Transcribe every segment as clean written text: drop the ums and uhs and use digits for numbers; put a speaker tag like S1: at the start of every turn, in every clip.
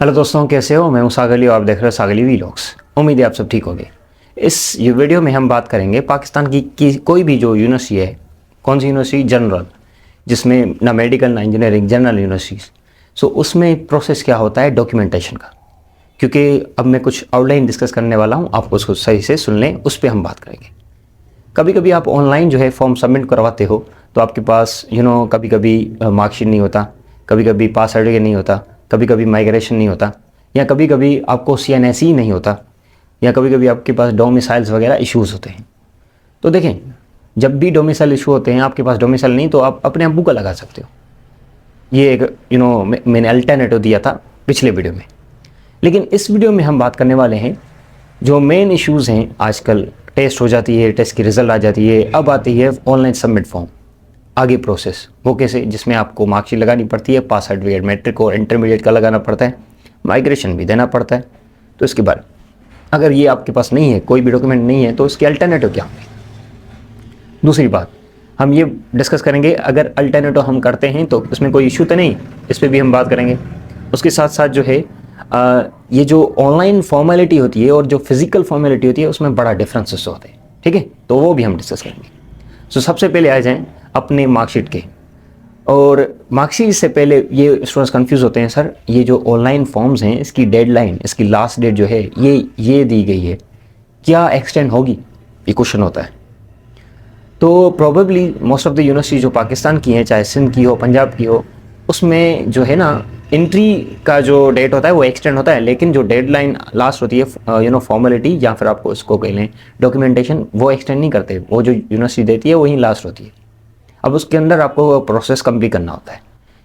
S1: Hello दोस्तों, कैसे हो? मैं हूं सागर अली और आप देख रहे हो सागर अली व्लॉग्स। उम्मीद है आप सब ठीक होंगे। इस वीडियो में हम बात करेंगे पाकिस्तान की कोई भी जो यूनिवर्सिटी है, कौन सी यूनिवर्सिटी जनरल, जिसमें ना मेडिकल ना इंजीनियरिंग, जनरल यूनिवर्सिटीज़। सो उसमें प्रोसेस क्या होता है डॉक्यूमेंटेशन का, क्योंकि अब मैं कुछ आउटलाइन डिस्कस करने वाला हूँ, आपको उसको सही से सुन लें, उस पर हम बात करेंगे। कभी कभी आप ऑनलाइन जो है फॉर्म सबमिट करवाते हो तो आपके पास कभी कभी मार्कशीट नहीं होता, कभी कभी पास सर्टिफिकेट नहीं होता, कभी कभी माइग्रेशन नहीं होता, या कभी कभी आपको CNSE ही नहीं होता, या कभी कभी आपके पास डोमिसाइल्स वगैरह इश्यूज़ होते हैं। तो देखें, जब भी डोमिसाइल इशू होते हैं, आपके पास डोमिसाइल नहीं तो आप अपने अब्बू का लगा सकते हो। ये एक मैंने अल्टरनेटिव दिया था पिछले वीडियो में। लेकिन इस वीडियो में हम बात करने वाले हैं जो मेन इश्यूज़ हैं। आजकल टेस्ट हो जाती है, टेस्ट की रिज़ल्ट आ जाती है, अब आती है ऑनलाइन सबमिट फॉर्म। आगे प्रोसेस वो कैसे, जिसमें आपको मार्कशीट लगानी पड़ती है, पास सर्टिफिकेट, मैट्रिक और इंटरमीडिएट का लगाना पड़ता है, माइग्रेशन भी देना पड़ता है। तो इसके बाद अगर ये आपके पास नहीं है, कोई भी डॉक्यूमेंट नहीं है, तो इसके अल्टरनेटिव क्या होंगे। दूसरी बात हम ये डिस्कस करेंगे, अगर अल्टरनेटिव हम करते हैं तो इसमें कोई इशू तो नहीं, इस पर भी हम बात करेंगे। उसके साथ साथ जो है ये जो ऑनलाइन फॉर्मेलिटी होती है और जो फिजिकल फॉर्मेलिटी होती है, उसमें बड़ा डिफरेंसेस होते हैं, ठीक है, तो वो भी हम डिस्कस करेंगे। सो सबसे पहले आ जाएं अपने मार्कशीट के। और मार्कशीट से पहले ये स्टूडेंट्स कंफ्यूज होते हैं, सर ये जो ऑनलाइन फॉर्म्स हैं, इसकी डेडलाइन, इसकी लास्ट डेट जो है ये दी गई है, क्या एक्सटेंड होगी, ये क्वेश्चन होता है। तो probably most of the university जो पाकिस्तान की हैं, चाहे सिंध की हो, पंजाब की हो, उसमें जो है ना एंट्री का जो डेट होता है वो एक्सटेंड होता है, लेकिन जो डेडलाइन लास्ट होती है फॉर्मेलिटी या फिर आपको इसको कह लें डॉक्यूमेंटेशन, वो एक्सटेंड नहीं करते। वो जो यूनिवर्सिटी देती है वही लास्ट होती है। अब उसके अंदर आपको प्रोसेस कंप्लीट करना होता है,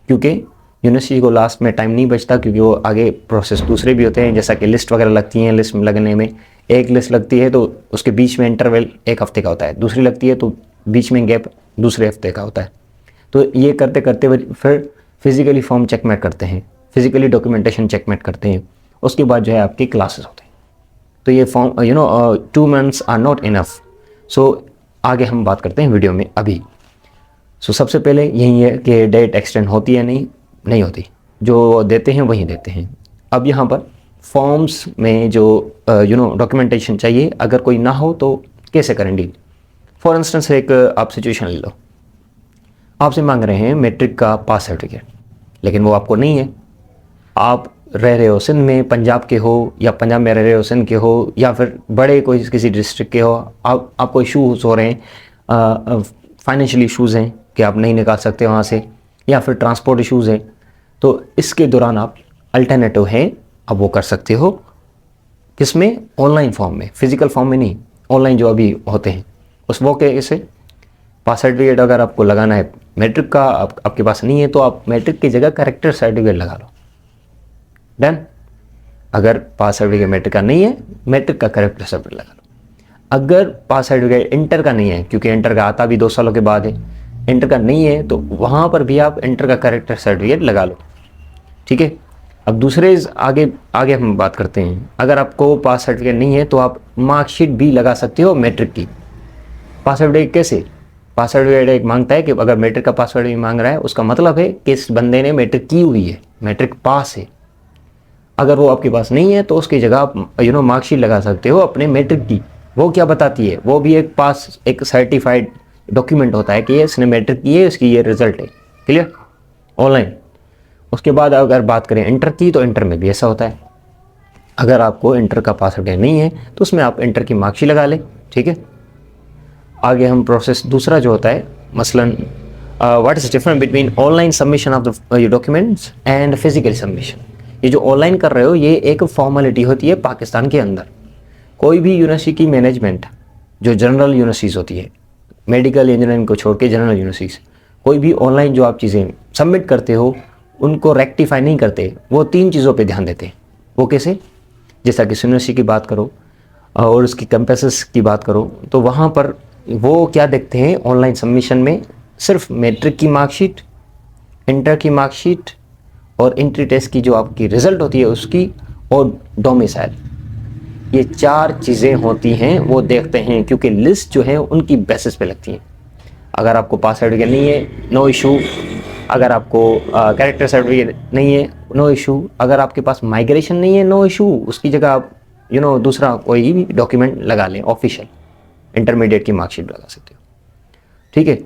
S1: क्योंकि यूनिवर्सिटी को लास्ट में टाइम नहीं बचता, क्योंकि वो आगे प्रोसेस दूसरे भी होते हैं, जैसा कि लिस्ट वगैरह लगती हैं। लिस्ट लगने में एक लिस्ट लगती है तो उसके बीच में इंटरवल 1 हफ्ते का होता है, दूसरी लगती है तो बीच में गैप दूसरे हफ्ते का होता है। तो ये करते करते फिर फिजिकली फॉर्म चेकमेट करते हैं, फिजिकली डॉक्यूमेंटेशन चेकमेट करते हैं, उसके बाद जो है आपके क्लासेस होते हैं। तो ये form 2 months are not enough. So आगे हम बात करते हैं वीडियो में अभी। सो सबसे पहले यही है कि डेट एक्सटेंड होती है नहीं होती, जो देते हैं वही देते हैं। अब यहाँ पर फॉर्म्स में जो डॉक्यूमेंटेशन चाहिए, अगर कोई ना हो तो कैसे करें डील। फॉर इंस्टेंस एक आप सिचुएशन ले लो, आपसे मांग रहे हैं मैट्रिक का पास सर्टिफिकेट, लेकिन वो आपको नहीं है। आप रह रहे हो सिंध में, पंजाब के हो, या पंजाब में रह रहे हो सिंध के हो, या फिर बड़े कोई किसी डिस्ट्रिक्ट के हो। आपको इशूज़ हो रहे हैं, फाइनेंशियल इशूज़ हैं कि आप नहीं निकाल सकते वहाँ से, या फिर ट्रांसपोर्ट इशूज़ हैं। तो इसके दौरान आप अल्टरनेटिव है, अब वो कर सकते हो किसमें, ऑनलाइन फॉर्म में, फिजिकल फॉर्म में नहीं, ऑनलाइन जो अभी होते हैं उस वो कैसे। पास सर्टिफिकेट अगर आपको लगाना है मैट्रिक का, आपके पास नहीं है तो आप मैट्रिक की जगह करेक्टर सर्टिफिकेट लगा लो, डन। अगर पास सर्टिफिकेट मैट्रिक का नहीं है, मैट्रिक का करेक्टर सर्टिफिकेट लगा लो। अगर पास सर्टिफिकेट इंटर का नहीं है, क्योंकि इंटर का आता भी 2 सालों के बाद है, इंटर का नहीं है तो वहाँ पर भी आप इंटर का करेक्टर सर्टिफिकेट लगा लो, ठीक है। अब दूसरे आगे हम बात करते हैं। अगर आपको पास सर्टिफिकेट नहीं है तो आप मार्कशीट भी लगा सकते हो मैट्रिक की। पास सर्टिफिकेट कैसे, पास सर्टिफिकेट एक मांगता है कि अगर मैट्रिक का पास सर्टिफिकेट मांग रहा है, उसका मतलब है कि इस बंदे ने मैट्रिक की हुई है, मैट्रिक पास है। अगर वो आपके पास नहीं है तो उसकी जगह आप मार्कशीट लगा सकते हो अपने मैट्रिक की। वो क्या बताती है, वो भी एक सर्टिफाइड डॉक्यूमेंट होता है कि इसने मैट्रिक की है, इसकी ये रिजल्ट है, क्लियर, ऑनलाइन। उसके बाद अगर बात करें इंटर की, तो इंटर में भी ऐसा होता है। अगर आपको इंटर का पास सर्टिफिकेट नहीं है तो उसमें आप इंटर की मार्कशीट लगा लें, ठीक है। आगे हम प्रोसेस दूसरा जो होता है, मसलन what is difference between online submission of the documents and physical submission. ये जो ऑनलाइन कर रहे हो, ये एक फॉर्मेलिटी होती है पाकिस्तान के अंदर। कोई भी यूनिवर्सिटी की मैनेजमेंट, जो जनरल यूनिवर्सिटीज़ होती है, मेडिकल इंजीनियरिंग को छोड़ के जनरल यूनिवर्सिटीज़, कोई भी ऑनलाइन जो आप चीज़ें सबमिट करते हो उनको रेक्टिफाई नहीं करते। वो 3 चीज़ों पे ध्यान देते हैं। वो कैसे, जैसा कि यूनिवर्सिटी की बात करो और उसकी कैंपसेस की बात करो, तो वहाँ पर वो क्या देखते हैं ऑनलाइन सबमिशन में, सिर्फ मैट्रिक की मार्कशीट, इंटर की मार्कशीट और एंट्री टेस्ट की जो आपकी रिज़ल्ट होती है उसकी, और डोमिसाइल। ये 4 चीज़ें होती हैं, वो देखते हैं, क्योंकि लिस्ट जो है उनकी बेसिस पे लगती है। अगर आपको पास सर्टिफिकेट नहीं है, नो इशू, अगर आपको कैरेक्टर सर्टिफिकेट नहीं है, नो इशू। अगर आपके पास माइग्रेशन नहीं है, नो इशू, उसकी जगह आप दूसरा कोई भी डॉक्यूमेंट लगा लें, ऑफिशियल इंटरमीडिएट की मार्कशीट लगा सकते हो, ठीक है।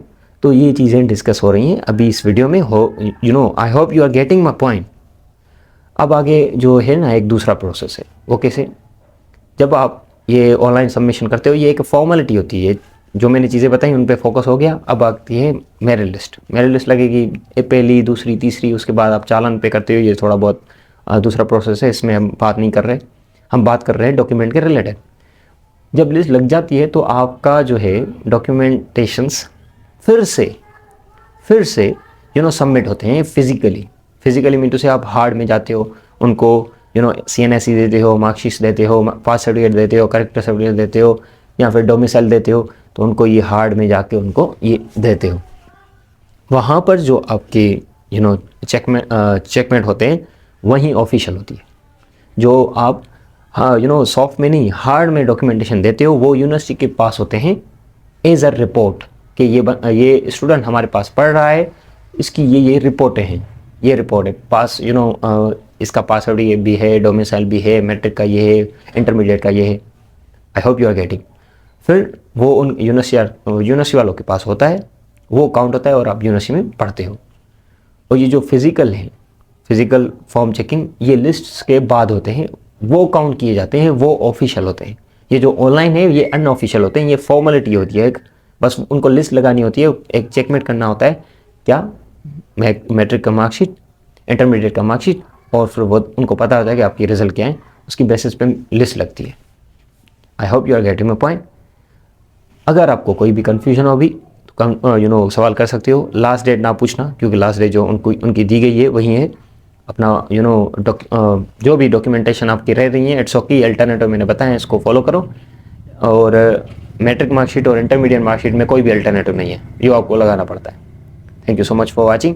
S1: तो ये चीज़ें डिस्कस हो रही हैं अभी इस वीडियो में, I hope you are getting my point. अब आगे जो है ना एक दूसरा प्रोसेस है, वो कैसे, जब आप ये ऑनलाइन सबमिशन करते हो, ये एक फॉर्मेलिटी होती है, जो मैंने चीज़ें बताई उन पे फोकस हो गया। अब आती है मेरिट लिस्ट। मेरिट लिस्ट लगेगी पहली, दूसरी, तीसरी, उसके बाद आप चालान पे करते हो, ये थोड़ा बहुत दूसरा प्रोसेस है, इसमें हम बात नहीं कर रहे, हम बात कर रहे हैं डॉक्यूमेंट के रिलेटेड। जब लिस्ट लग जाती है तो आपका जो है डॉक्यूमेंटेशंस फिर से सबमिट होते हैं फिजिकली मीन टू से आप हार्ड में जाते हो, उनको CNSE देते हो, मार्कशीट देते हो, पास सर्टिफिकेट देते हो, करेक्टर सर्टिफिकेट देते हो, या फिर डोमिसाइल देते हो, तो उनको ये हार्ड में जाके उनको ये देते हो। वहाँ पर जो आपके चेकमेट होते हैं वहीं ऑफिशियल होती है। जो आप सॉफ्ट में नहीं, हार्ड में डॉक्यूमेंटेशन देते हो, वो यूनिवर्सिटी के पास होते हैं एज अ रिपोर्ट कि ये स्टूडेंट हमारे पास पढ़ रहा है, इसकी ये रिपोर्टें हैं, ये रिपोर्ट है पास, इसका पास सर्टिफिकेट भी है, डोमिसाइल भी है, मैट्रिक का ये है, इंटरमीडिएट का ये है। I hope you are getting. फिर वो उन यूनिवर्सिटी वालों के पास होता है, वो काउंट होता है और आप यूनिवर्सिटी में पढ़ते हो। और ये जो फिज़िकल फॉर्म चेकिंग, ये लिस्ट्स के बाद होते हैं, वो काउंट किए जाते हैं, वो ऑफिशियल होते हैं। ये जो ऑनलाइन है ये अनऑफिशियल होते हैं, ये फॉर्मेलिटी होती है एक, बस उनको लिस्ट लगानी होती है, एक चेकमेट करना होता है, क्या मैट्रिक का मार्कशीट, इंटरमीडिएट का मार्कशीट, और फिर वो उनको पता होता है कि आपकी रिजल्ट क्या है, उसकी बेसिस पे लिस्ट लगती है। I hope you are getting my point. अगर आपको कोई भी कन्फ्यूजन हो भी तो सवाल कर सकते हो। लास्ट डेट ना पूछना, क्योंकि लास्ट डेट जो उनकी दी गई है वही है। अपना जो भी डॉक्यूमेंटेशन आपकी रह रही है, इट्स ओके, अल्टरनेटिव मैंने बताया, इसको फॉलो करो। और मैट्रिक मार्कशीट और इंटरमीडिएट मार्कशीट में कोई भी अल्टरनेटिव नहीं है, ये आपको लगाना पड़ता है। Thank you so much for watching,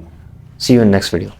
S1: see you in next video.